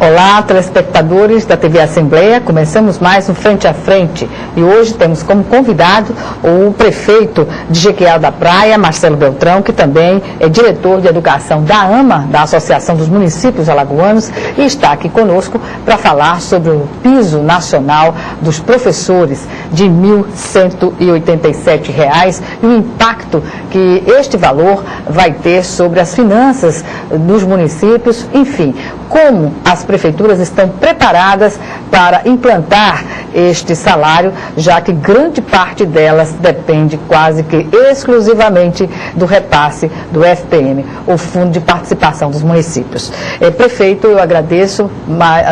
Olá, telespectadores da TV Assembleia, começamos mais um Frente a Frente e hoje temos como convidado o prefeito de Jequié da Praia, Marcelo Beltrão, que também é diretor de educação da AMA, da Associação dos Municípios Alagoanos, e está aqui conosco para falar sobre o piso nacional dos professores de R$ 1.187 e o impacto que este valor vai ter sobre as finanças dos municípios, enfim, como as prefeituras estão preparadas para implantar este salário, já que grande parte delas depende quase que exclusivamente do repasse do FPM, o Fundo de Participação dos Municípios. Prefeito, eu agradeço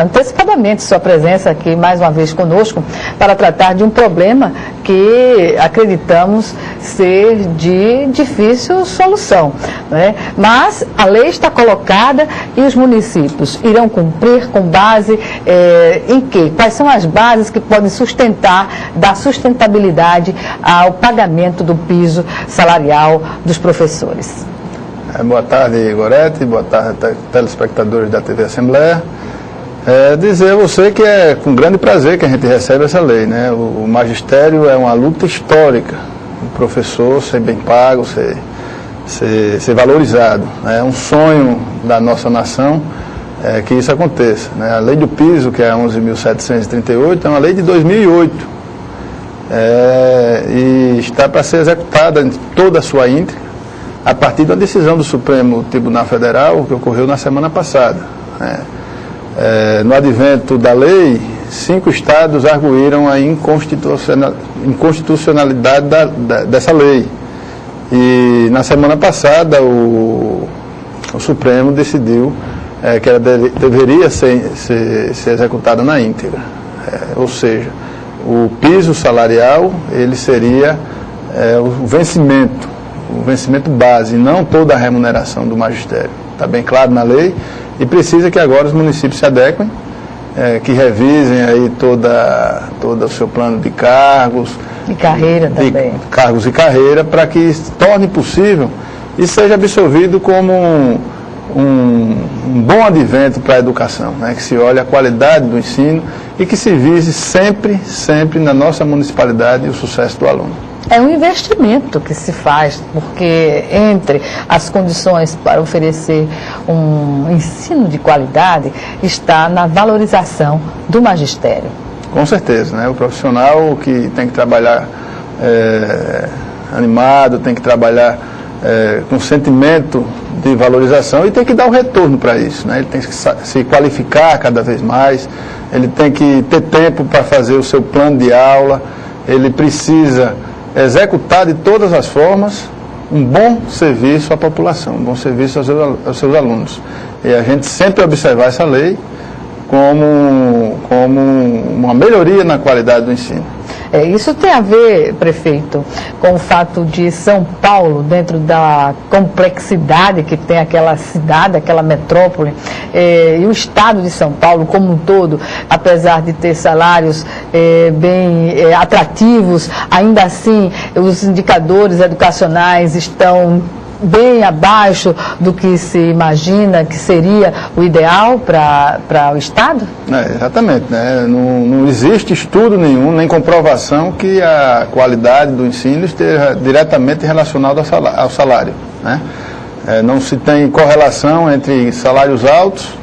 antecipadamente sua presença aqui mais uma vez conosco para tratar de um problema que acreditamos ser de difícil solução, né? Mas a lei está colocada e os municípios irão cumprir com base em quê? Quais são as bases que podem dar sustentabilidade ao pagamento do piso salarial dos professores? Boa tarde, Gorete, boa tarde, telespectadores da TV Assembleia. Dizer a você que é com grande prazer que a gente recebe essa lei, né? O magistério é uma luta histórica, o professor ser bem pago, ser valorizado. É um sonho da nossa nação que isso aconteça, né? A lei do piso, que é a 11.738, é uma lei de 2008 e está para ser executada em toda a sua íntegra a partir da decisão do Supremo Tribunal Federal que ocorreu na semana passada, né? No advento da lei, 5 estados arguíram a inconstitucionalidade dessa lei. E na semana passada o Supremo decidiu que ela deveria ser executada na íntegra. Ou seja, o piso salarial ele seria o vencimento base, não toda a remuneração do magistério. Está bem claro na lei e precisa que agora os municípios se adequem, que revisem aí todo o seu plano de cargos. E carreira também. Cargos e carreira, para que se torne possível e seja absorvido como um bom advento para a educação, né? Que se olhe a qualidade do ensino e que se vise sempre na nossa municipalidade o sucesso do aluno. É um investimento que se faz, porque entre as condições para oferecer um ensino de qualidade está na valorização do magistério. Com certeza, né? O profissional que tem que trabalhar animado, tem que trabalhar com sentimento de valorização e tem que dar um retorno para isso, né? Ele tem que se qualificar cada vez mais, ele tem que ter tempo para fazer o seu plano de aula, ele precisa executar de todas as formas um bom serviço à população, um bom serviço aos seus alunos. E a gente sempre observar essa lei como uma melhoria na qualidade do ensino. Isso tem a ver, prefeito, com o fato de São Paulo, dentro da complexidade que tem aquela cidade, aquela metrópole, e o estado de São Paulo como um todo, apesar de ter salários bem atrativos, ainda assim os indicadores educacionais estão bem abaixo do que se imagina que seria o ideal para o Estado? Exatamente, né? Não existe estudo nenhum, nem comprovação que a qualidade do ensino esteja diretamente relacionada ao salário, né? Não se tem correlação entre salários altos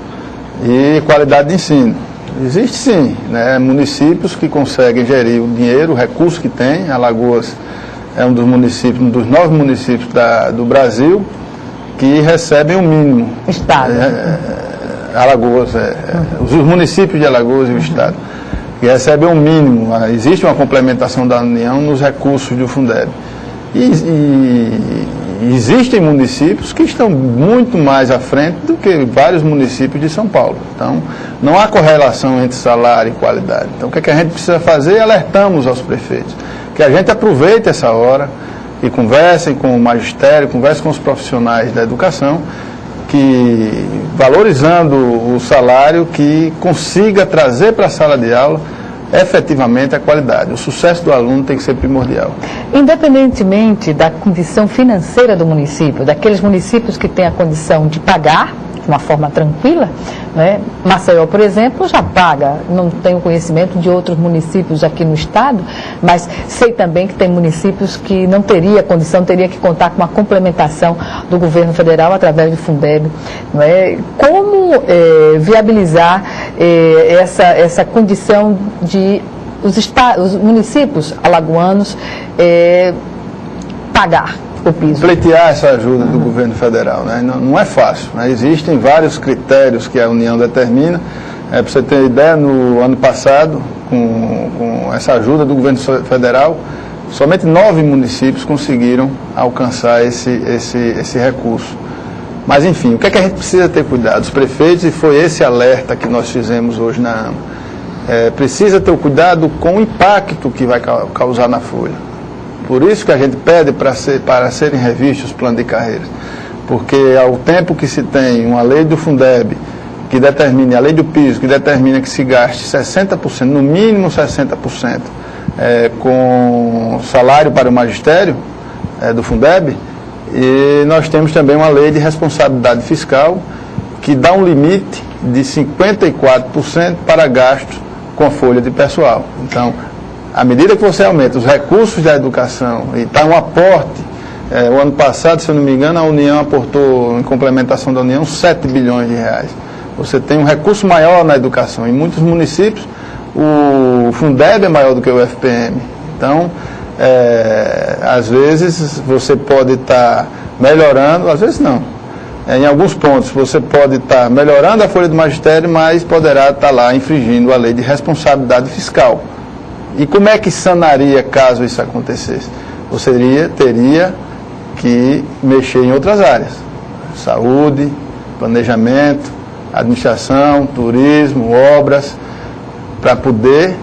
e qualidade de ensino. Existe sim, né? Municípios que conseguem gerir o dinheiro, o recurso que tem. Alagoas é um dos 9 municípios do Brasil que recebem o mínimo. Estado. Alagoas, os municípios de Alagoas e o Estado, que recebem o mínimo. Existe uma complementação da União nos recursos do Fundeb. E existem municípios que estão muito mais à frente do que vários municípios de São Paulo. Então, não há correlação entre salário e qualidade. Então, o que a gente precisa fazer? Alertamos aos prefeitos que a gente aproveite essa hora e conversem com o magistério, conversem com os profissionais da educação, que valorizando o salário, que consiga trazer para a sala de aula efetivamente a qualidade. O sucesso do aluno tem que ser primordial. Independentemente da condição financeira do município, daqueles municípios que têm a condição de pagar de uma forma tranquila, né? Maceió, por exemplo, já paga, não tenho conhecimento de outros municípios aqui no estado, mas sei também que tem municípios que não teria condição, teria que contar com uma complementação do governo federal através do Fundeb. Não é? Como viabilizar essa condição de os municípios alagoanos pagar o piso? Pleitear essa ajuda do governo federal, né? Não é fácil, né? Existem vários critérios que a União determina. Para você ter ideia, no ano passado, com essa ajuda do governo federal, somente 9 municípios conseguiram alcançar esse recurso. Mas, enfim, o que é que a gente precisa ter cuidado? Os prefeitos, e foi esse alerta que nós fizemos hoje na AMA, precisa ter o cuidado com o impacto que vai causar na folha. Por isso que a gente pede para serem revistos os planos de carreiras. Porque ao tempo que se tem uma lei do Fundeb, que determine, a lei do piso, que determina que se gaste 60%, no mínimo 60%, com salário para o magistério do Fundeb, e nós temos também uma lei de responsabilidade fiscal que dá um limite de 54% para gastos com a folha de pessoal. Então, à medida que você aumenta os recursos da educação e está um aporte, o ano passado, se eu não me engano, a União aportou, em complementação da União, 7 bilhões de reais. Você tem um recurso maior na educação. Em muitos municípios, o Fundeb é maior do que o FPM. Então, às vezes, você pode estar melhorando, às vezes não. Em alguns pontos, você pode estar melhorando a folha do magistério, mas poderá estar lá infringindo a lei de responsabilidade fiscal. E como é que sanaria caso isso acontecesse? Você teria que mexer em outras áreas. Saúde, planejamento, administração, turismo, obras, para poder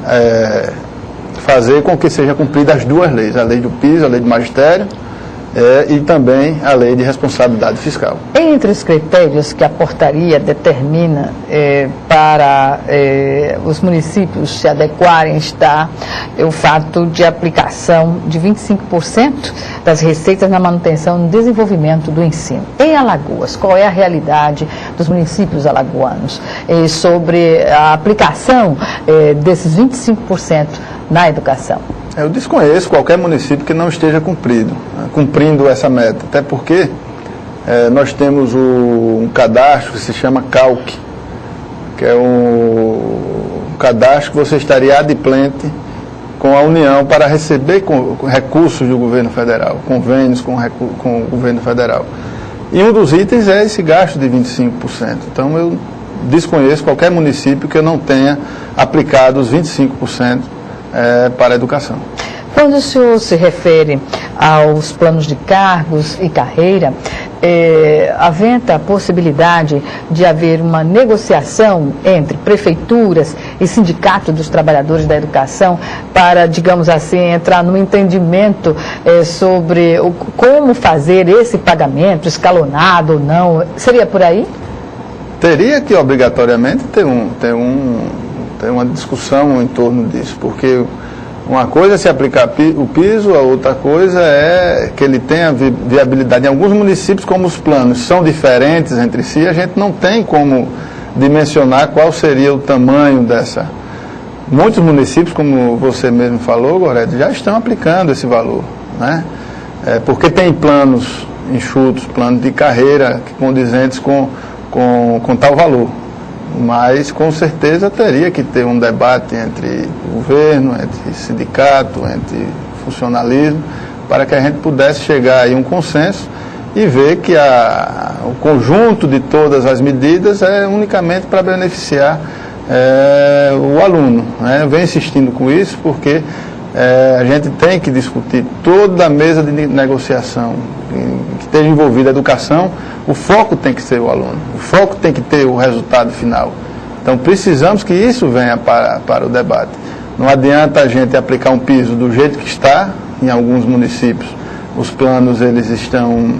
fazer com que seja cumprida as duas leis, a lei do piso, a lei do magistério, e também a lei de responsabilidade fiscal. Entre os critérios que a portaria determina para os municípios se adequarem está o fato de aplicação de 25% das receitas na manutenção e desenvolvimento do ensino. Em Alagoas, qual é a realidade dos municípios alagoanos sobre a aplicação desses 25% na educação? Eu desconheço qualquer município que não esteja cumprindo essa meta, até porque nós temos um cadastro que se chama CALC, que é um cadastro que você estaria adimplente com a União para receber recursos do governo federal, convênios com o governo federal. E um dos itens é esse gasto de 25%. Então eu desconheço qualquer município que não tenha aplicado os 25% para a educação. Quando o senhor se refere aos planos de cargos e carreira, aventa a possibilidade de haver uma negociação entre prefeituras e sindicato dos trabalhadores da educação para, digamos assim, entrar num entendimento sobre como fazer esse pagamento, escalonado ou não? Seria por aí? Teria que, obrigatoriamente, ter uma discussão em torno disso, porque uma coisa é se aplicar o piso, a outra coisa é que ele tenha viabilidade. Em alguns municípios, como os planos são diferentes entre si, a gente não tem como dimensionar qual seria o tamanho dessa. Muitos municípios, como você mesmo falou, Gorete, já estão aplicando esse valor, né? Porque tem planos enxutos, planos de carreira condizentes com tal valor. Mas, com certeza, teria que ter um debate entre governo, entre sindicato, entre funcionalismo, para que a gente pudesse chegar a um consenso e ver que o conjunto de todas as medidas é unicamente para beneficiar o aluno, né? Eu venho insistindo com isso porque a gente tem que discutir toda a mesa de negociação que esteja envolvida a educação. O foco tem que ser o aluno, o foco tem que ter o resultado final. Então precisamos que isso venha para o debate. Não adianta a gente aplicar um piso do jeito que está, em alguns municípios os planos eles estão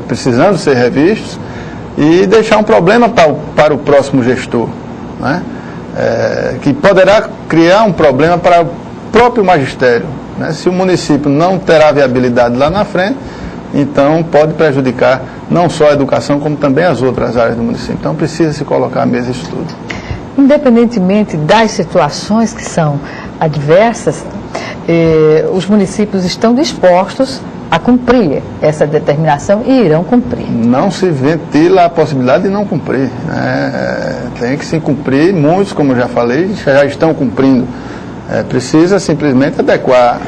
precisando ser revistos, e deixar um problema para o próximo gestor, né? Que poderá criar um problema para o próprio magistério, né? Se o município não terá viabilidade lá na frente, então pode prejudicar não só a educação, como também as outras áreas do município. Então precisa se colocar à mesa isso tudo. Independentemente das situações que são adversas, os municípios estão dispostos a cumprir essa determinação e irão cumprir. Não se ventila a possibilidade de não cumprir, né? Tem que se cumprir, muitos, como eu já falei, já estão cumprindo. Precisa simplesmente adequar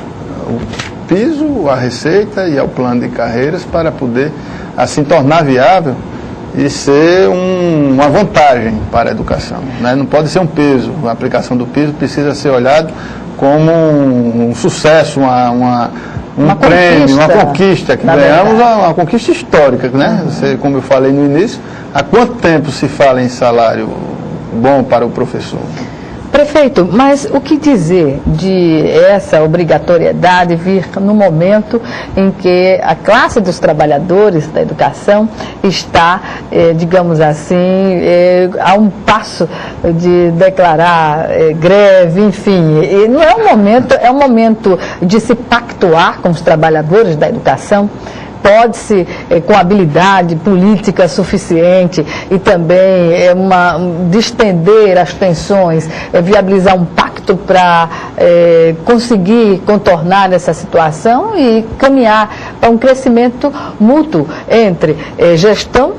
o piso, a receita e ao plano de carreiras para poder, assim, tornar viável e ser uma vantagem para a educação, né? Não pode ser um peso. A aplicação do piso precisa ser olhado como um sucesso, um prêmio, uma conquista que ganhamos, uma conquista histórica, né? Você, como eu falei no início, há quanto tempo se fala em salário bom para o professor? Prefeito, mas o que dizer de essa obrigatoriedade vir no momento em que a classe dos trabalhadores da educação está, digamos assim, a um passo de declarar greve, enfim, e não é um momento de se pactuar com os trabalhadores da educação? Pode-se, com habilidade política suficiente e também de estender as tensões, viabilizar um pacto para conseguir contornar essa situação e caminhar para um crescimento mútuo entre gestão,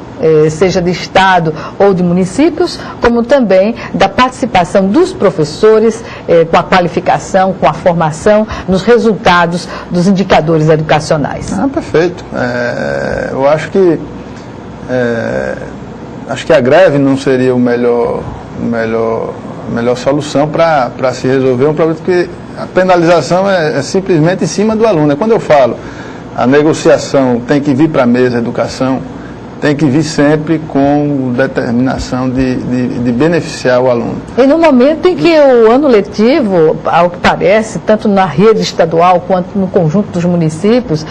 seja de Estado ou de municípios, como também da participação dos professores com a qualificação, com a formação, nos resultados dos indicadores educacionais. Perfeito. Eu acho que a greve não seria a melhor solução para se resolver um problema, porque a penalização é simplesmente em cima do aluno. Quando eu falo, a negociação tem que vir para a mesa, a educação tem que vir sempre com determinação de beneficiar o aluno. E no momento em que o ano letivo, ao que parece, tanto na rede estadual quanto no conjunto dos municípios,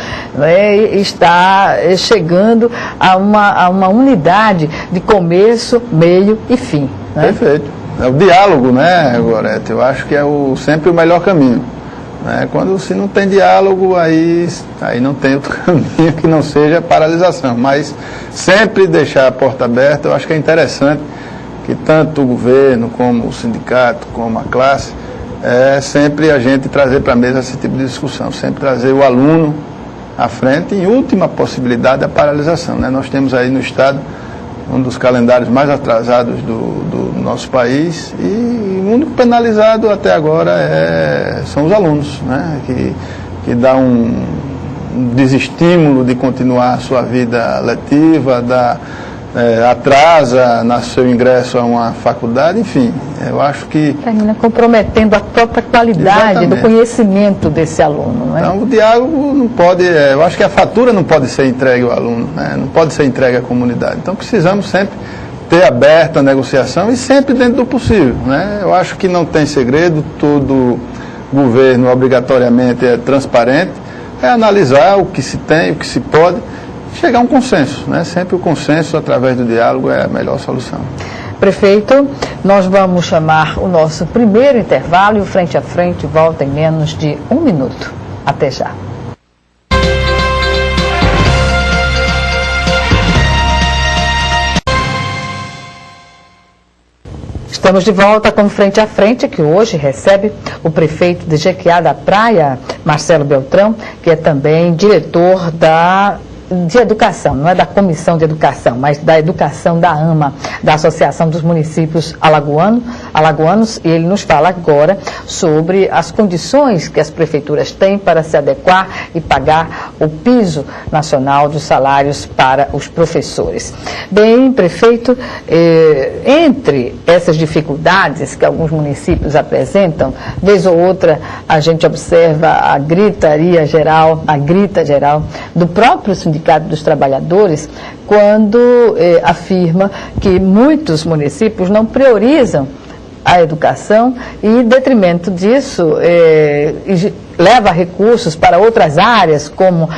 está chegando a uma unidade de começo, meio e fim. Né? Perfeito. É o diálogo, né, Gorete? Eu acho que é sempre o melhor caminho. Quando se não tem diálogo, aí não tem outro caminho que não seja paralisação. Mas sempre deixar a porta aberta, eu acho que é interessante que tanto o governo, como o sindicato, como a classe, sempre a gente trazer para a mesa esse tipo de discussão, sempre trazer o aluno à frente. Em última possibilidade, a paralisação. Nós temos aí no Estado um dos calendários mais atrasados do nosso país, e o único penalizado até agora são os alunos, né? Que dá um desestímulo de continuar a sua vida letiva, atrasa no seu ingresso a uma faculdade, enfim, eu acho que... Termina comprometendo a própria qualidade do conhecimento desse aluno, não é? Então, o diálogo não pode, eu acho que a fatura não pode ser entregue ao aluno, né? Não pode ser entregue à comunidade. Então, precisamos sempre ter aberta a negociação e sempre dentro do possível, né? Eu acho que não tem segredo, todo governo obrigatoriamente é transparente, analisar o que se tem, o que se pode, chegar a um consenso, né? Sempre o consenso através do diálogo é a melhor solução. Prefeito, nós vamos chamar o nosso primeiro intervalo e o Frente a Frente volta em menos de 1 minuto. Até já. Estamos de volta com Frente a Frente, que hoje recebe o prefeito de Jequiá da Praia, Marcelo Beltrão, que é também diretor de educação, não é da Comissão de Educação, mas da Educação da AMA, da Associação dos Municípios Alagoanos, e ele nos fala agora sobre as condições que as prefeituras têm para se adequar e pagar o piso nacional dos salários para os professores. Bem, prefeito, entre essas dificuldades que alguns municípios apresentam, vez ou outra a gente observa a grita geral do próprio Sindicato dos Trabalhadores, quando afirma que muitos municípios não priorizam a educação e, em detrimento disso, leva recursos para outras áreas, como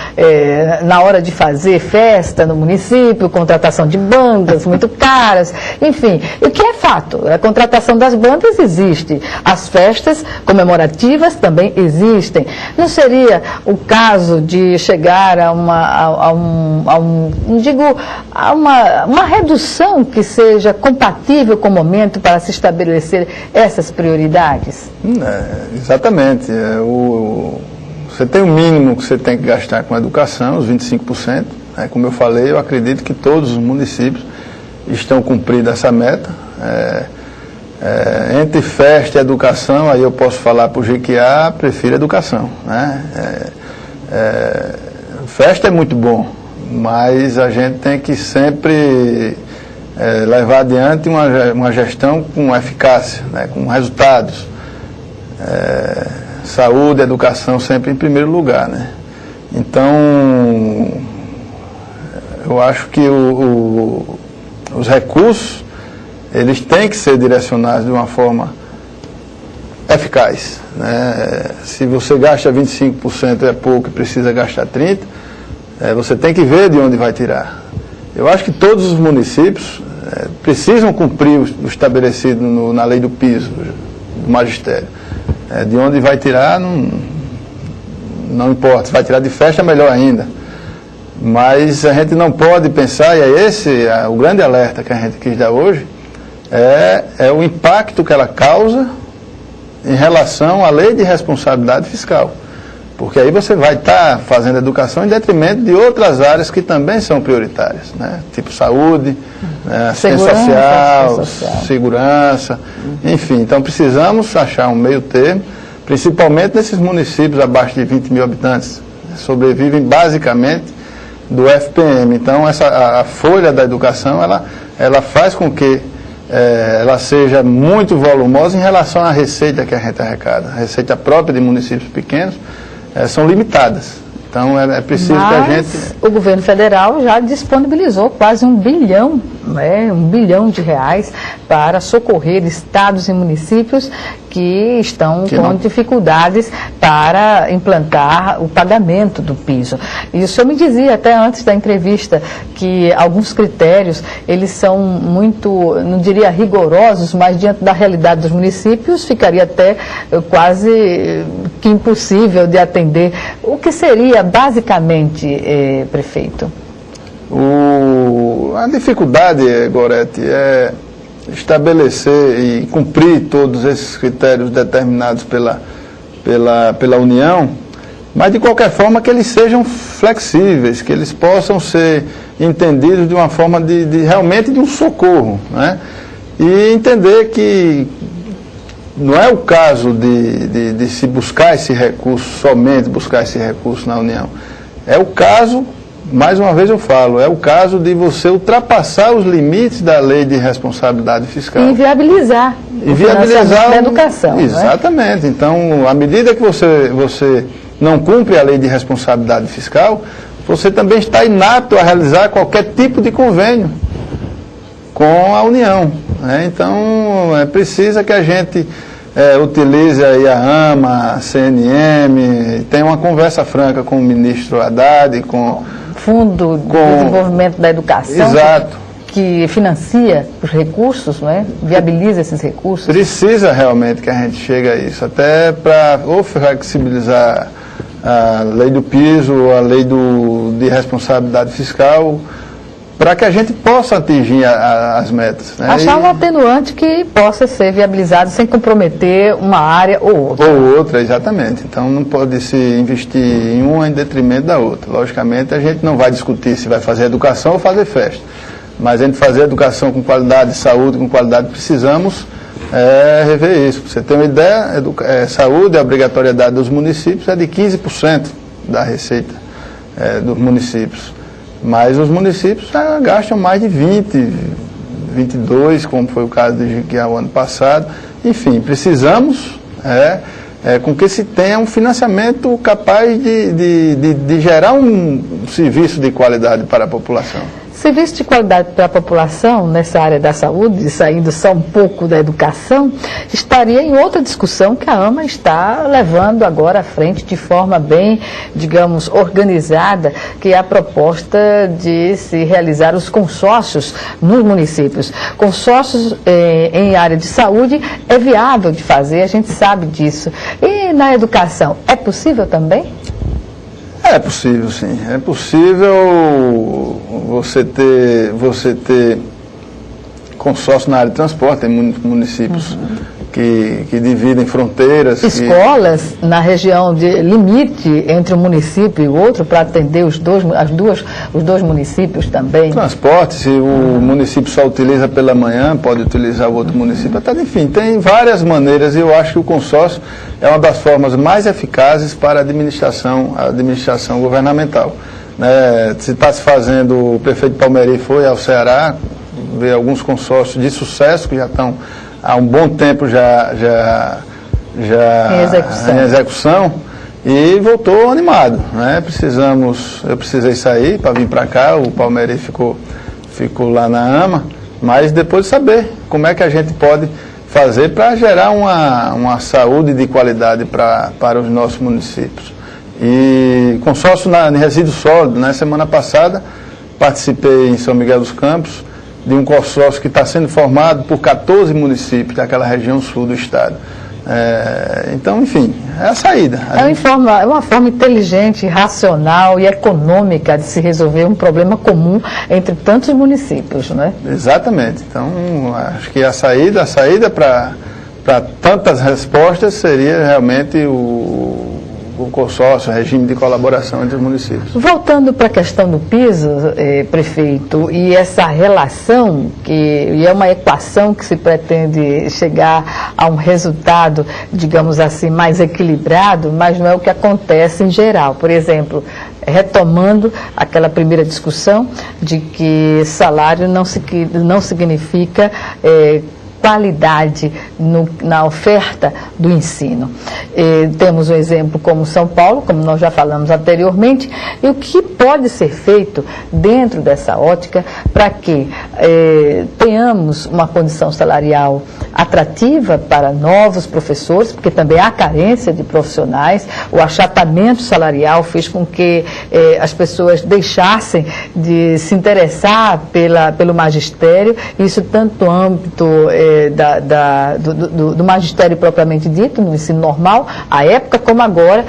na hora de fazer festa no município, contratação de bandas muito caras, enfim. O que é fato? A contratação das bandas existe, as festas comemorativas também existem. Não seria o caso de chegar a uma redução que seja compatível com o momento para se estabelecer essas prioridades? Exatamente. Você tem o mínimo que você tem que gastar com a educação, os 25%. Como eu falei, eu acredito que todos os municípios estão cumprindo essa meta. Entre festa e educação, aí eu posso falar para o Jequiá, prefiro educação. Festa é muito bom, mas a gente tem que sempre levar adiante uma gestão com eficácia, com resultados. Saúde, educação sempre em primeiro lugar. Então, eu acho que os recursos, eles têm que ser direcionados de uma forma eficaz. Se você gasta 25% é pouco e precisa gastar 30%, você tem que ver de onde vai tirar. Eu acho que todos os municípios precisam cumprir o estabelecido na lei do piso, do magistério. De onde vai tirar, não importa. Se vai tirar de festa, melhor ainda. Mas a gente não pode pensar, e esse o grande alerta que a gente quis dar hoje, é o impacto que ela causa em relação à lei de responsabilidade fiscal. Porque aí você vai estar fazendo educação em detrimento de outras áreas que também são prioritárias, tipo saúde, assistência social, segurança, enfim. Então precisamos achar um meio termo, principalmente nesses municípios abaixo de 20 mil habitantes, sobrevivem basicamente do FPM. Então a folha da educação, ela faz com que ela seja muito volumosa em relação à receita que a gente arrecada. A receita própria de municípios pequenos são limitadas. Então é preciso que a gente... o governo federal já disponibilizou quase R$1 bilhão, R$1 bilhão para socorrer estados e municípios que estão com dificuldades para implantar o pagamento do piso. E o senhor me dizia até antes da entrevista que alguns critérios, eles são muito, não diria rigorosos, mas diante da realidade dos municípios ficaria até quase que impossível de atender. O que seria basicamente, prefeito? A dificuldade, Gorete, é estabelecer e cumprir todos esses critérios determinados pela União, mas de qualquer forma que eles sejam flexíveis, que eles possam ser entendidos de uma forma realmente de um socorro, e entender que não é o caso de se buscar esse recurso, somente buscar esse recurso na União. É o caso, mais uma vez eu falo, é o caso de você ultrapassar os limites da lei de responsabilidade fiscal. E viabilizar o financiamento da educação. Exatamente. Então, à medida que você não cumpre a lei de responsabilidade fiscal, você também está inapto a realizar qualquer tipo de convênio com a União. Então, é preciso que a gente utilize aí a AMA, a CNM, tenha uma conversa franca com o ministro Haddad, com Fundo de Desenvolvimento da Educação. Exato. Que financia os recursos, viabiliza esses recursos. Precisa realmente que a gente chegue a isso, até para ou flexibilizar a lei do piso, a lei de responsabilidade fiscal, para que a gente possa atingir as metas. Achar um atenuante que possa ser viabilizado sem comprometer uma área ou outra. Ou outra, exatamente. Então não pode se investir em uma em detrimento da outra. Logicamente a gente não vai discutir se vai fazer educação ou fazer festa. Mas a gente fazer educação com qualidade, saúde com qualidade, precisamos rever isso. Para você ter uma ideia, saúde, a obrigatoriedade dos municípios é de 15% da receita dos municípios. Mas os municípios gastam mais de 20, 22, como foi o caso de Jequiá o ano passado. Enfim, precisamos com que se tenha um financiamento capaz de gerar um serviço de qualidade para a população. Serviço de qualidade para a população nessa área da saúde, saindo só um pouco da educação, estaria em outra discussão que a AMA está levando agora à frente de forma bem, digamos, organizada, que é a proposta de se realizar os consórcios nos municípios. Consórcios em área de saúde é viável de fazer, a gente sabe disso. E na educação, é possível também? É possível, sim. É possível você ter consórcio na área de transporte. Tem municípios que dividem fronteiras. Escolas na região de limite entre um município e o outro para atender os dois municípios também. Transporte, se o município só utiliza pela manhã, pode utilizar o outro município. Até, enfim, tem várias maneiras e eu acho que o consórcio é uma das formas mais eficazes para a administração governamental. Se está se fazendo, o prefeito Palmeri foi ao Ceará, ver alguns consórcios de sucesso que já estão há um bom tempo já em execução e voltou animado. Eu precisei sair para vir para cá, o Palmeri ficou lá na AMA, mas depois de saber como é que a gente pode fazer para gerar uma saúde de qualidade para os nossos municípios. E consórcio em resíduo sólido, semana passada participei em São Miguel dos Campos de um consórcio que está sendo formado por 14 municípios daquela região sul do estado. Então, enfim, é a saída. É uma forma inteligente, racional e econômica de se resolver um problema comum entre tantos municípios, não é? Exatamente. Então, acho que a saída para tantas respostas seria realmente o consórcio, o regime de colaboração entre os municípios. Voltando para a questão do piso, prefeito, e essa relação, e é uma equação que se pretende chegar a um resultado, digamos assim, mais equilibrado, mas não é o que acontece em geral. Por exemplo, retomando aquela primeira discussão de que salário não significa qualidade na oferta do ensino. Temos um exemplo como São Paulo, como nós já falamos anteriormente, e o que pode ser feito dentro dessa ótica para que tenhamos uma condição salarial atrativa para novos professores, porque também há carência de profissionais, o achatamento salarial fez com que as pessoas deixassem de se interessar pelo magistério, isso tanto no âmbito do magistério propriamente dito, no ensino normal, à época, como agora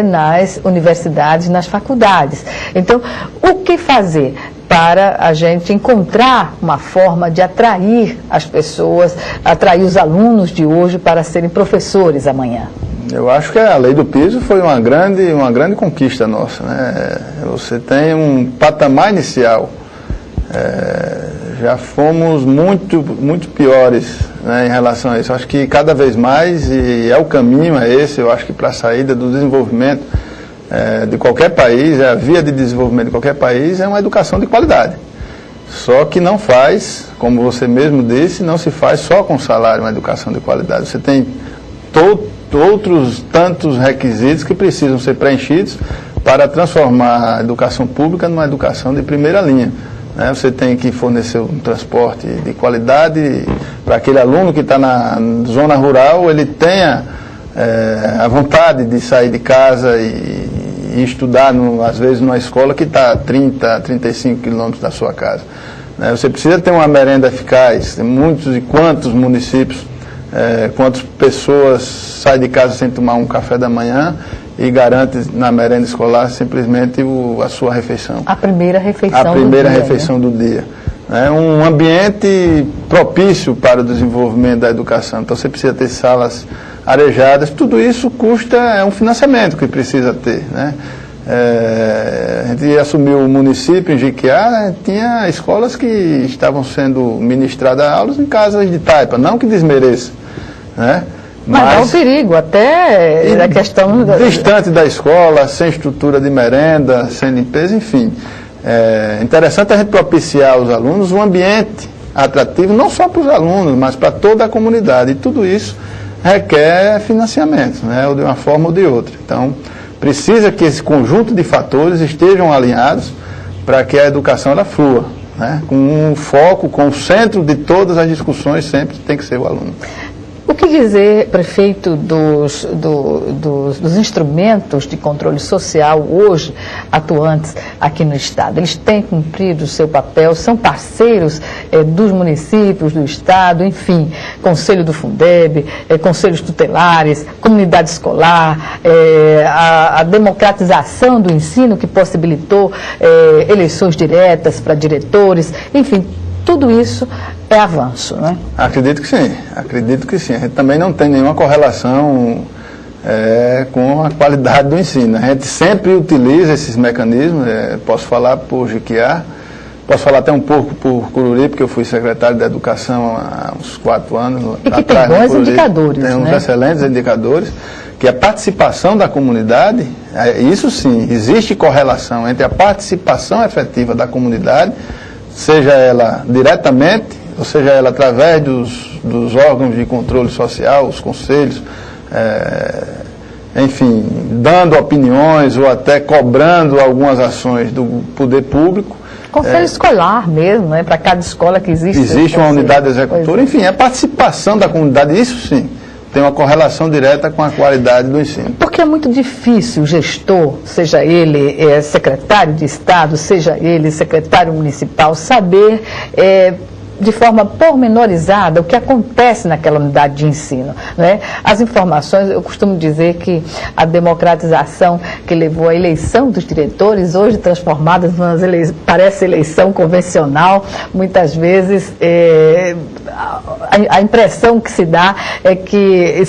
nas universidades, nas faculdades. Então, o que fazer para a gente encontrar uma forma de atrair as pessoas, atrair os alunos de hoje para serem professores amanhã? Eu acho que a lei do piso foi uma grande conquista nossa, Você tem um patamar inicial. Já fomos muito piores em relação a isso. Eu acho que cada vez mais, e o caminho esse, eu acho que para a saída do desenvolvimento de qualquer país, a via de desenvolvimento de qualquer país é uma educação de qualidade. Só que não faz, como você mesmo disse, não se faz só com salário uma educação de qualidade. Você tem outros tantos requisitos que precisam ser preenchidos para transformar a educação pública numa educação de primeira linha. Você tem que fornecer um transporte de qualidade para aquele aluno que está na zona rural, ele tenha a vontade de sair de casa e estudar, às vezes, numa escola que está a 30, 35 quilômetros da sua casa. Você precisa ter uma merenda eficaz. Tem muitos e quantos municípios, quantas pessoas saem de casa sem tomar um café da manhã e garante na merenda escolar simplesmente a sua refeição. A primeira refeição do dia. Um ambiente propício para o desenvolvimento da educação. Então você precisa ter salas arejadas. Tudo isso custa um financiamento que precisa ter. A gente assumiu o município em Jequiá, tinha escolas que estavam sendo ministradas aulas em casas de taipa, não que desmereça. Mas há um perigo, até a questão... Distante da escola, sem estrutura de merenda, sem limpeza, enfim. É interessante a gente propiciar aos alunos um ambiente atrativo, não só para os alunos, mas para toda a comunidade. E tudo isso requer financiamento, ou de uma forma ou de outra. Então, precisa que esse conjunto de fatores estejam alinhados para que a educação ela flua. né? Com um foco, com o centro de todas as discussões sempre tem que ser o aluno. O que dizer, prefeito, dos instrumentos de controle social hoje atuantes aqui no Estado? Eles têm cumprido o seu papel, são parceiros dos municípios, do Estado, enfim, Conselho do Fundeb, conselhos tutelares, comunidade escolar, a democratização do ensino que possibilitou eleições diretas para diretores, enfim, tudo isso é avanço, não é? Acredito que sim, acredito que sim. A gente também não tem nenhuma correlação com a qualidade do ensino. A gente sempre utiliza esses mecanismos, posso falar por Jequiá, posso falar até um pouco por Cururi, porque eu fui secretário de Educação há uns 4 anos. E que tem bons indicadores, tem uns excelentes indicadores, que a participação da comunidade, isso sim, existe correlação entre a participação efetiva da comunidade, seja ela diretamente, ou seja ela através dos órgãos de controle social, os conselhos, enfim, dando opiniões ou até cobrando algumas ações do poder público. Conselho escolar mesmo, né? Para cada escola que existe. Existe uma unidade executora, enfim, a participação da comunidade, isso sim, tem uma correlação direta com a qualidade do ensino. Porque é muito difícil o gestor, seja ele secretário de Estado, seja ele secretário municipal, saber de forma pormenorizada o que acontece naquela unidade de ensino, né? As informações, eu costumo dizer que a democratização que levou à eleição dos diretores, hoje transformadas parece eleição convencional, muitas vezes a impressão que se dá é que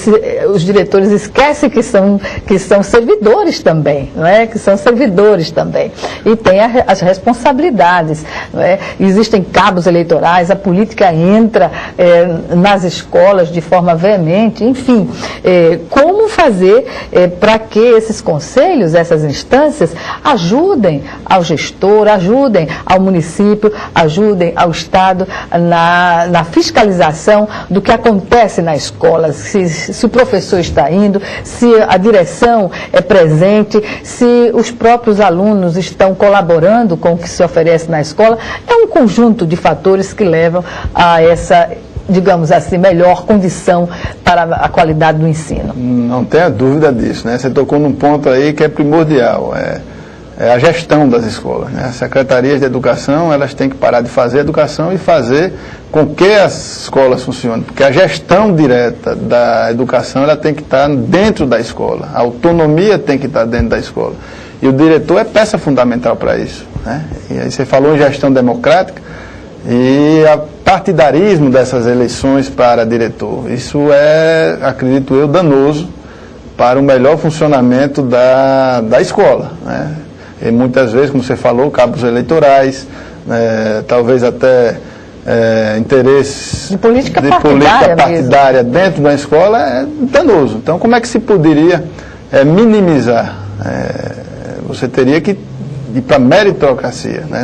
os diretores esquecem que são servidores também, não é? Que são servidores também. E tem as responsabilidades, não é? Existem cabos eleitorais, a política entra nas escolas de forma veemente, enfim, como fazer para que esses conselhos, essas instâncias, ajudem ao gestor, ajudem ao município, ajudem ao Estado na fiscalização do que acontece na escola, se o professor está indo, se a direção é presente, se os próprios alunos estão colaborando com o que se oferece na escola. É um conjunto de fatores que levam a essa, digamos assim, melhor condição para a qualidade do ensino. Não tenha dúvida disso, né? Você tocou num ponto aí que é primordial, é a gestão das escolas, né? As secretarias de educação, elas têm que parar de fazer educação e fazer com que as escolas funcionem, porque a gestão direta da educação, ela tem que estar dentro da escola, a autonomia tem que estar dentro da escola, e o diretor é peça fundamental para isso, né? E aí você falou em gestão democrática, e o partidarismo dessas eleições para diretor, isso é, acredito eu, danoso para o melhor funcionamento da escola, né? E muitas vezes, como você falou, cabos eleitorais, talvez até interesses de política partidária dentro da escola é danoso. Então, como é que se poderia minimizar? Você teria que ir para a meritocracia, né?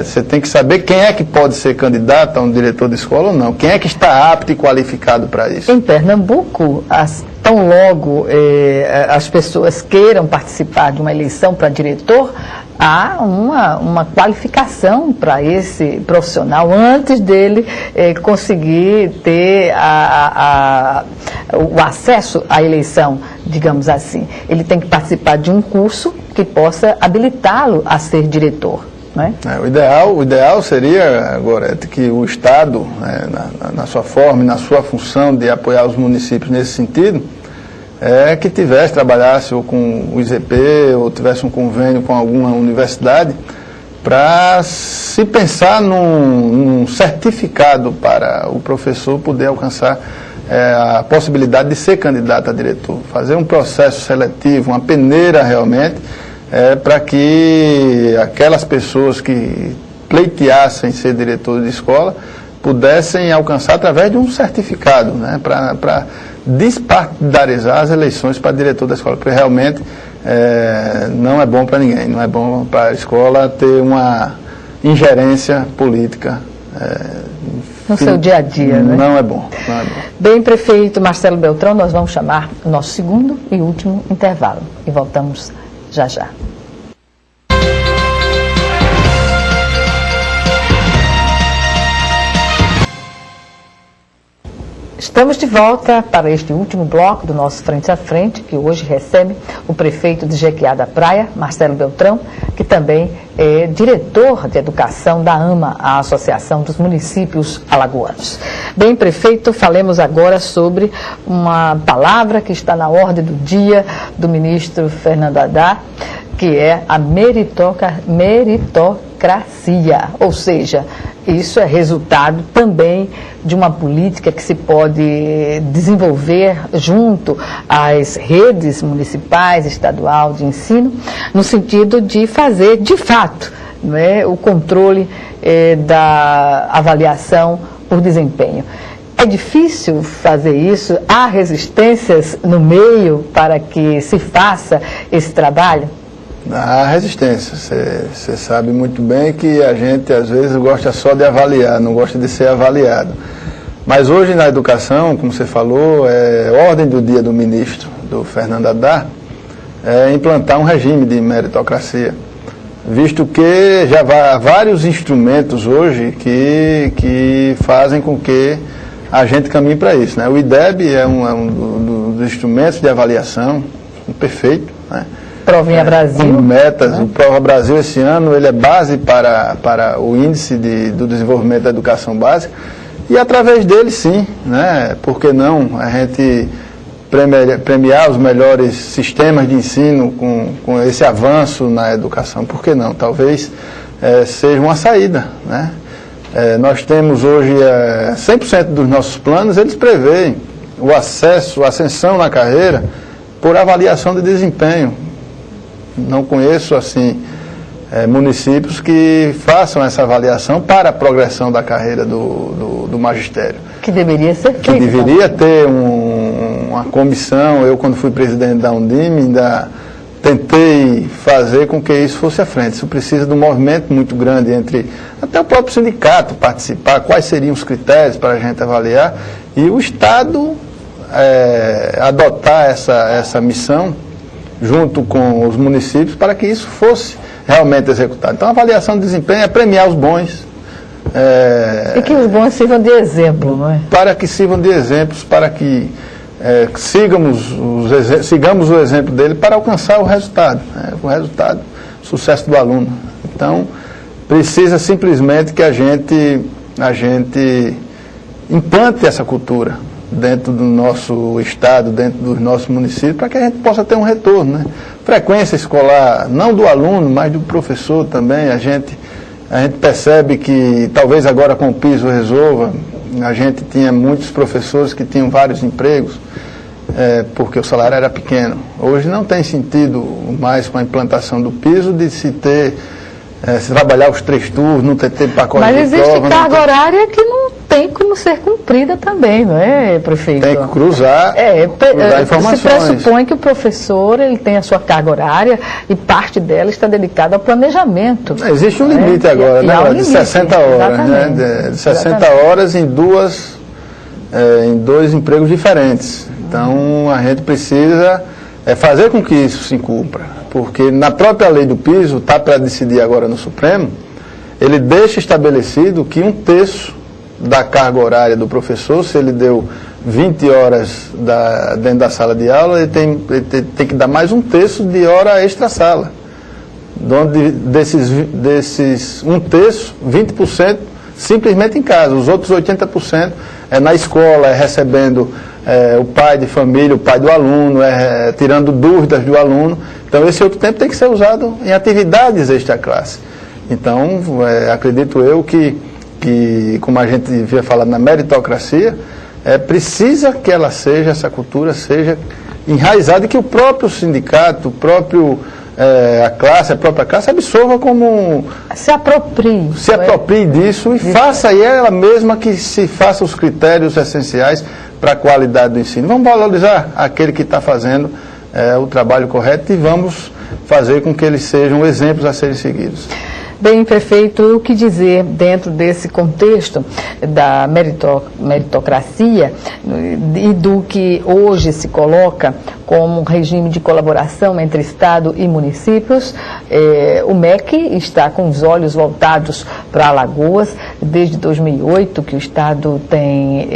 Você tem que saber quem é que pode ser candidato a um diretor de escola ou não, quem é que está apto e qualificado para isso. Em Pernambuco, tão logo as pessoas queiram participar de uma eleição para diretor, há uma qualificação para esse profissional antes dele conseguir ter o acesso à eleição, digamos assim. Ele tem que participar de um curso que possa habilitá-lo a ser diretor. O ideal seria, agora, que o Estado, na sua forma e na sua função de apoiar os municípios nesse sentido, que trabalhasse ou com o IZP, ou tivesse um convênio com alguma universidade, para se pensar num certificado para o professor poder alcançar a possibilidade de ser candidato a diretor. Fazer um processo seletivo, uma peneira realmente, para que aquelas pessoas que pleiteassem ser diretor de escola pudessem alcançar através de um certificado, né, para despartidarizar as eleições para diretor da escola, porque realmente não é bom para ninguém, não é bom para a escola ter uma ingerência política no seu dia a dia, né? Não é bom, não é bom. Bem, prefeito Marcelo Beltrão, nós vamos chamar o nosso segundo e último intervalo e voltamos já já. Estamos de volta para este último bloco do nosso Frente a Frente, que hoje recebe o prefeito de Jequiá da Praia, Marcelo Beltrão, que também é diretor de educação da AMA, a Associação dos Municípios Alagoanos. Bem, prefeito, falemos agora sobre uma palavra que está na ordem do dia do ministro Fernando Haddad, que é a meritocracia, ou seja, isso é resultado também de uma política que se pode desenvolver junto às redes municipais, estadual de ensino, no sentido de fazer, de fato, não é, o controle da avaliação por desempenho. É difícil fazer isso? Há resistências no meio para que se faça esse trabalho? Há resistência. Você sabe muito bem que a gente, às vezes, gosta só de avaliar, não gosta de ser avaliado. Mas hoje, na educação, como você falou, ordem do dia do ministro, do Fernando Haddad, é implantar um regime de meritocracia, visto que já há vários instrumentos hoje que fazem com que a gente caminhe para isso, né? O IDEB é um dos instrumentos de avaliação, perfeito, né? Provinha Brasil. Metas, né? O Prova Brasil esse ano ele é base para o índice do desenvolvimento da educação básica e através dele sim, né? Por que não a gente premiar os melhores sistemas de ensino com esse avanço na educação? Por que não? Talvez seja uma saída, né? Nós temos hoje 100% dos nossos planos, eles prevêem o acesso, a ascensão na carreira por avaliação de desempenho. Não conheço, assim, municípios que façam essa avaliação para a progressão da carreira do magistério. Que deveria ser feito. Que deveria ter uma comissão. Eu, quando fui presidente da Undime, ainda tentei fazer com que isso fosse à frente. Isso precisa de um movimento muito grande entre até o próprio sindicato participar, quais seriam os critérios para a gente avaliar, e o Estado adotar essa missão junto com os municípios para que isso fosse realmente executado. Então, a avaliação de desempenho é premiar os bons. E que os bons sirvam de exemplo, não é? Para que sirvam de exemplos, para que sigamos o exemplo dele para alcançar o resultado, né? O resultado, o sucesso do aluno. Então, precisa simplesmente que a gente implante essa cultura dentro do nosso estado, dentro dos nossos municípios, para que a gente possa ter um retorno, né? Frequência escolar, não do aluno, mas do professor também. A gente percebe que, talvez agora com o piso resolva, a gente tinha muitos professores que tinham vários empregos, porque o salário era pequeno. Hoje não tem sentido mais com a implantação do piso de se trabalhar os 3 turnos, não ter pacote de prova. Mas existe carga horária que não tem como ser cumprida também, não é, prefeito? Tem que cruzar informações. Se pressupõe que o professor ele tem a sua carga horária e parte dela está dedicada ao planejamento. Existe um limite agora, né? De 60 horas, né? De 60 horas em dois empregos diferentes. Então, a gente precisa fazer com que isso se cumpra. Porque na própria lei do piso, está para decidir agora no Supremo, ele deixa estabelecido que 1/3 da carga horária do professor, se ele deu 20 horas dentro da sala de aula, ele tem que dar mais 1/3 de hora extra-sala. Desses 1/3, 20% simplesmente em casa. Os outros 80% é na escola, recebendo o pai de família, o pai do aluno, tirando dúvidas do aluno. Então, esse outro tempo tem que ser usado em atividades extra-classe. Então, acredito eu que, como a gente havia falado na meritocracia, precisa que essa cultura seja enraizada e que o próprio sindicato, a própria classe absorva como... Se aproprie disso e faça ela mesma que se faça os critérios essenciais para a qualidade do ensino. Vamos valorizar aquele que está fazendo o trabalho correto e vamos fazer com que eles sejam exemplos a serem seguidos. Bem, prefeito, o que dizer dentro desse contexto da meritocracia e do que hoje se coloca como um regime de colaboração entre Estado e municípios? O MEC está com os olhos voltados para Alagoas desde 2008, que o Estado tem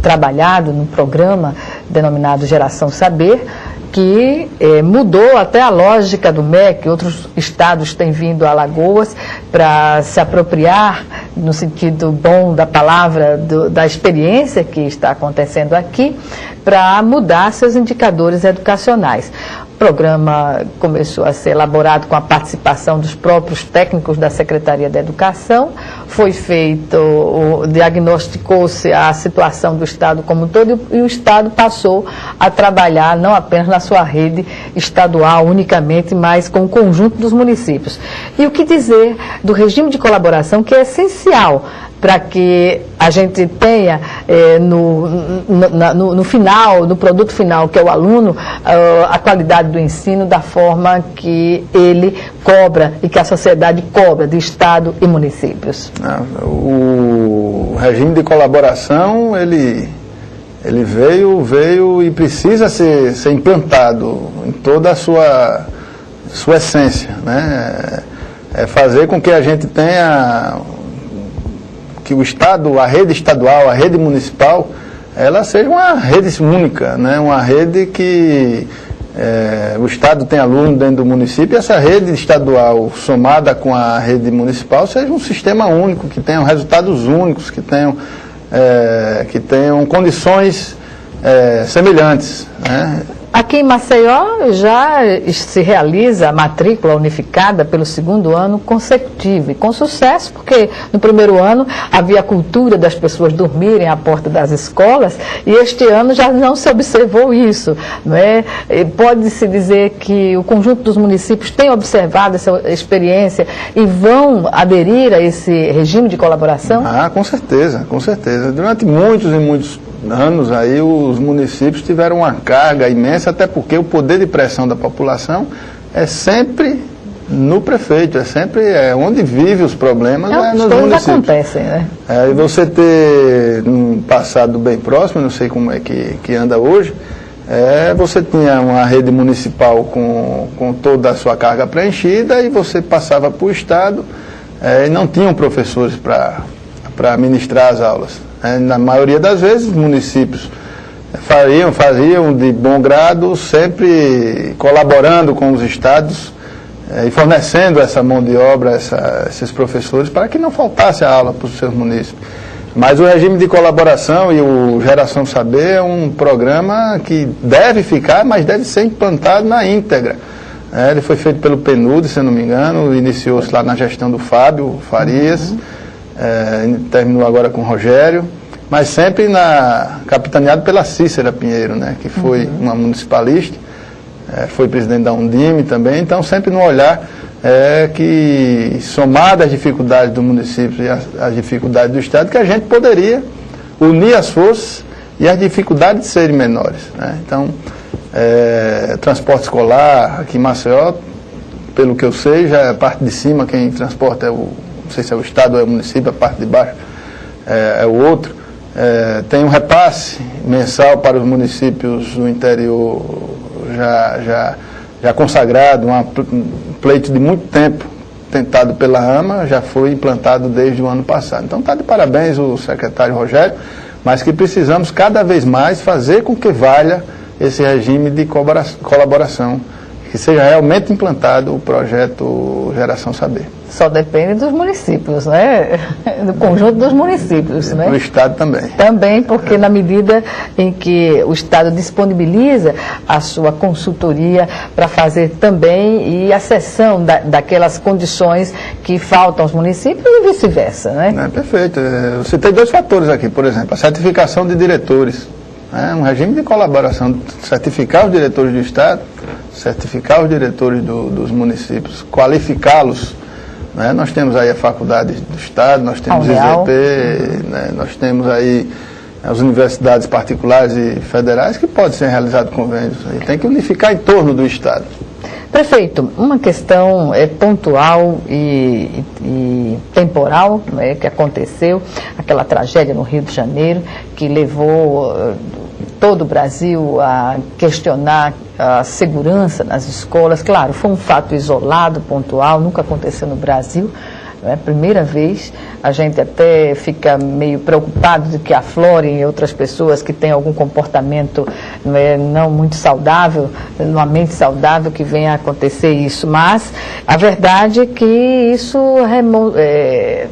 trabalhado no programa denominado Geração Saber, que mudou até a lógica do MEC. Outros estados têm vindo a Alagoas para se apropriar, no sentido bom da palavra, da experiência que está acontecendo aqui, para mudar seus indicadores educacionais. O programa começou a ser elaborado com a participação dos próprios técnicos da Secretaria da Educação, foi feito, diagnosticou-se a situação do Estado como um todo e o Estado passou a trabalhar não apenas na sua rede estadual unicamente, mas com o conjunto dos municípios. E o que dizer do regime de colaboração, que é essencial para que a gente tenha no final, no produto final, que é o aluno, a qualidade do ensino da forma que ele cobra e que a sociedade cobra de Estado e municípios. O regime de colaboração, ele veio e precisa ser implantado em toda a sua essência, né? É fazer com que a gente tenha que o Estado, a rede estadual, a rede municipal, ela seja uma rede única, né? Uma rede que o Estado tem aluno dentro do município, e essa rede estadual somada com a rede municipal seja um sistema único, que tenham resultados únicos, que tenham condições semelhantes, né? Aqui em Maceió já se realiza a matrícula unificada pelo segundo ano consecutivo, e com sucesso, porque no primeiro ano havia a cultura das pessoas dormirem à porta das escolas, e este ano já não se observou isso, não é? Pode-se dizer que o conjunto dos municípios tem observado essa experiência e vão aderir a esse regime de colaboração? Com certeza, com certeza. Durante muitos e muitos anos aí os municípios tiveram uma carga imensa, até porque o poder de pressão da população é sempre no prefeito, é sempre onde vivem os problemas, nos municípios. Acontecem, né? E você ter um passado bem próximo, não sei como é que anda hoje, você tinha uma rede municipal com toda a sua carga preenchida, e você passava para o Estado e não tinham professores para ministrar as aulas. Na maioria das vezes, os municípios faziam de bom grado, sempre colaborando com os estados e fornecendo essa mão de obra, esses professores, para que não faltasse a aula para os seus municípios. Mas o regime de colaboração e o Geração Saber é um programa que deve ficar, mas deve ser implantado na íntegra. Ele foi feito pelo PNUD, se eu não me engano, iniciou-se lá na gestão do Fábio Farias, terminou agora com o Rogério, mas sempre capitaneado pela Cícera Pinheiro, né, que foi uma municipalista, foi presidente da Undime também, então sempre no olhar que, somado às dificuldades do município e às dificuldades do Estado, que a gente poderia unir as forças e as dificuldades serem menores, né? Então, transporte escolar aqui em Maceió, pelo que eu sei, já é a parte de cima, quem transporta não sei se é o Estado ou é o município, a parte de baixo é o outro. Tem um repasse mensal para os municípios do interior já consagrado, um pleito de muito tempo tentado pela AMA, já foi implantado desde o ano passado. Então está de parabéns o secretário Rogério, mas que precisamos cada vez mais fazer com que valha esse regime de colaboração, que seja realmente implantado o projeto Geração Saber. Só depende dos municípios, né? Do conjunto dos municípios, né? Do Estado também. Também, porque na medida em que o Estado disponibiliza a sua consultoria para fazer também e a cessão daquelas condições que faltam aos municípios e vice-versa, né? Perfeito. Eu citei dois fatores aqui, por exemplo, a certificação de diretores. Um regime de colaboração, certificar os diretores do Estado, certificar os diretores dos municípios, qualificá-los. Nós temos aí a Faculdade do Estado, nós temos o IGP, nós temos aí as universidades particulares e federais que podem ser realizados convênios. Tem que unificar em torno do Estado. Prefeito, uma questão pontual e temporal, né, que aconteceu, aquela tragédia no Rio de Janeiro, que levou todo o Brasil a questionar a segurança nas escolas. Claro, foi um fato isolado, pontual, nunca aconteceu no Brasil. É a primeira vez, a gente até fica meio preocupado de que aflorem outras pessoas que têm algum comportamento não muito saudável, numa mente saudável, que venha a acontecer isso. Mas a verdade é que isso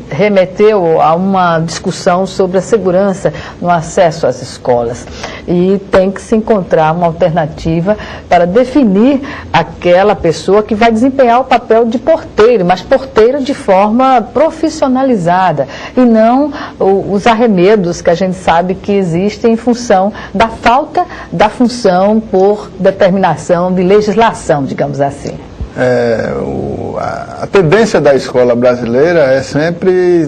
remeteu a uma discussão sobre a segurança no acesso às escolas. E tem que se encontrar uma alternativa para definir aquela pessoa que vai desempenhar o papel de porteiro, mas porteiro de forma profissionalizada e não os arremedos que a gente sabe que existem em função da falta da função por determinação de legislação, digamos assim. A tendência da escola brasileira é sempre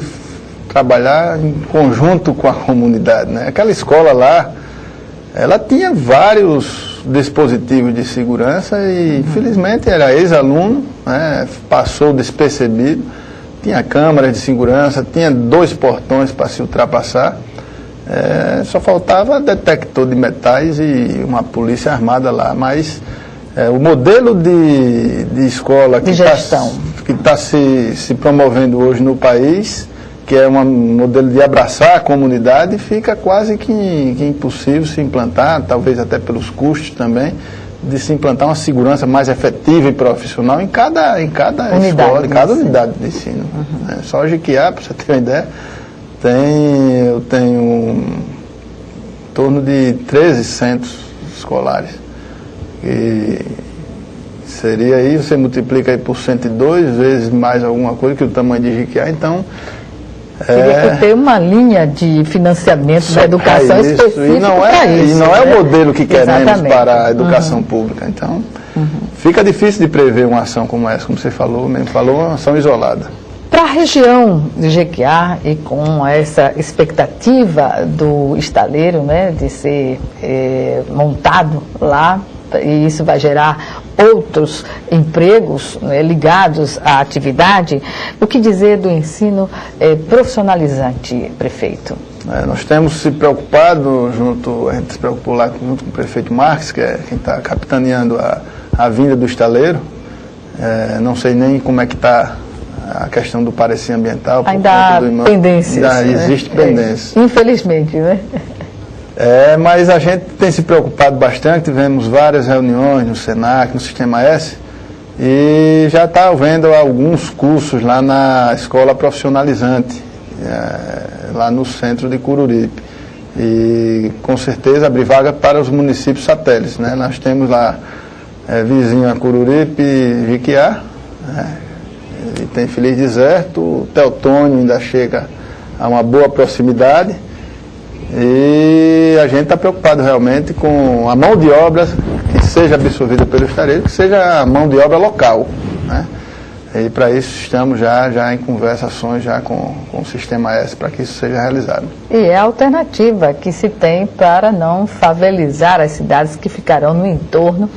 trabalhar em conjunto com a comunidade, né? Aquela escola lá, ela tinha vários dispositivos de segurança e, infelizmente, era ex-aluno, né? Passou despercebido. Tinha câmeras de segurança, tinha 2 portões para se ultrapassar. Só faltava detector de metais e uma polícia armada lá. Mas o modelo de escola que está se promovendo hoje no país, que é um modelo de abraçar a comunidade, fica quase que impossível se implantar, talvez até pelos custos também, de se implantar uma segurança mais efetiva e profissional em cada escola, em cada unidade de ensino. Uhum. Só Jequiá, para você ter uma ideia, eu tenho em torno de 13 centros escolares. E seria aí, você multiplica aí por 102 vezes mais alguma coisa que o tamanho de Jequiá, então... Teria que ter uma linha de financiamento da educação específica para isso. E não é o modelo que queremos para a educação pública. Então, fica difícil de prever uma ação como essa, como você falou, uma ação isolada. Para a região de Jequiá, e com essa expectativa do estaleiro, né, de ser montado lá, e isso vai gerar outros empregos, né, ligados à atividade, o que dizer do ensino profissionalizante, prefeito? Nós temos se preocupado, a gente se preocupou lá junto com o prefeito Marques, que é quem está capitaneando a vinda do estaleiro. Não sei nem como é que está a questão do parecer ambiental. Ainda há pendências. Ainda existe pendência. Infelizmente, né? Mas a gente tem se preocupado bastante, tivemos várias reuniões no SENAC, no Sistema S, e já está havendo alguns cursos lá na escola profissionalizante, lá no centro de Cururipe. E com certeza abrir vaga para os municípios satélites, né? Nós temos lá vizinho a Cururipe e Jequiá, né? E tem Feliz Deserto, o Teotônio ainda chega a uma boa proximidade. E a gente está preocupado realmente com a mão de obra que seja absorvida pelo estaleiro, que seja a mão de obra local, né? E para isso estamos já em conversações já com o Sistema S para que isso seja realizado. E é a alternativa que se tem para não favelizar as cidades que ficarão no entorno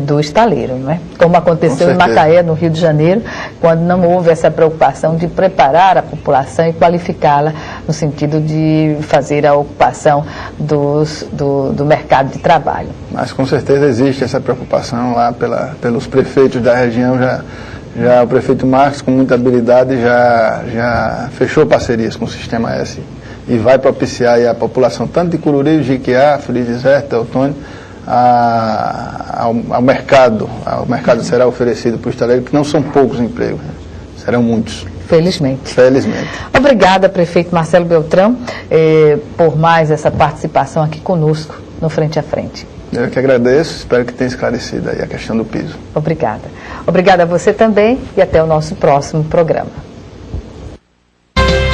do estaleiro, né? Como aconteceu em Macaé, no Rio de Janeiro, quando não houve essa preocupação de preparar a população e qualificá-la no sentido de fazer a ocupação do mercado de trabalho. Mas com certeza existe essa preocupação lá pelos prefeitos da região. Já o prefeito Marques, com muita habilidade, já fechou parcerias com o Sistema S e vai propiciar aí a população, tanto de Cururipe, Jequiá, Feliz Deserto, Teotônio, ao mercado. O mercado será oferecido para o estaleiro, que não são poucos empregos, né? Serão muitos. Felizmente. Felizmente. Obrigada, prefeito Marcelo Beltrão, por mais essa participação aqui conosco no Frente a Frente. Eu que agradeço, espero que tenha esclarecido aí a questão do piso. Obrigada. Obrigada a você também e até o nosso próximo programa.